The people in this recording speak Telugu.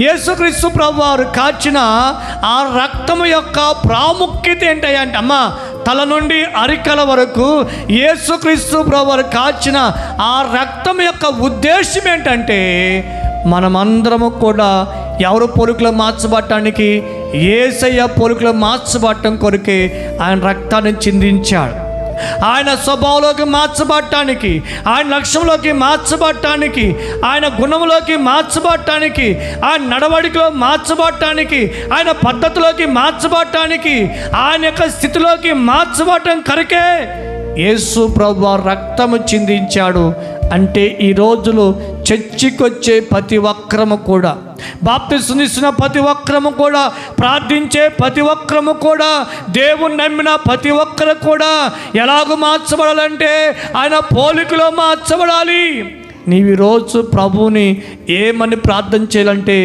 యేసుక్రీస్తు ప్రభువారు కాచిన ఆ రక్తము యొక్క ప్రాముఖ్యత ఏంటంటే అమ్మా, తల నుండి అరికల వరకు యేసుక్రీస్తు ప్రభువారు కాచిన ఆ రక్తం యొక్క ఉద్దేశం ఏంటంటే మనమందరము కూడా ఎవరు పోలికలు మార్చబడటానికి, యేసయ్య పోలికలు మార్చబడటం కొరకే ఆయన రక్తాన్ని చిందించాడు. ఆయన స్వభావంలోకి మార్చబడటానికి, ఆయన లక్ష్యంలోకి మార్చబడటానికి, ఆయన గుణంలోకి మార్చబడటానికి, ఆయన నడవడికలో మార్చబడటానికి, ఆయన పద్ధతిలోకి మార్చబడటానికి, ఆయన యొక్క స్థితిలోకి మార్చబడటం కొరకే యేసు ప్రభువు రక్తము చిందించాడు. అంటే ఈ రోజులో చర్చికొచ్చే ప్రతి ఒక్కరము కూడా, బాప్తిస్మం ఇస్తున్న ప్రతి ఒక్కరము కూడా, ప్రార్థించే ప్రతి ఒక్కరము కూడా, దేవుని నమ్మిన ప్రతి ఒక్కరు కూడా ఎలాగో మార్చబడాలంటే ఆయన పోలికలో మార్చబడాలి. నీవు ఈరోజు ప్రభువుని ఏమని ప్రార్థన చేయాలంటే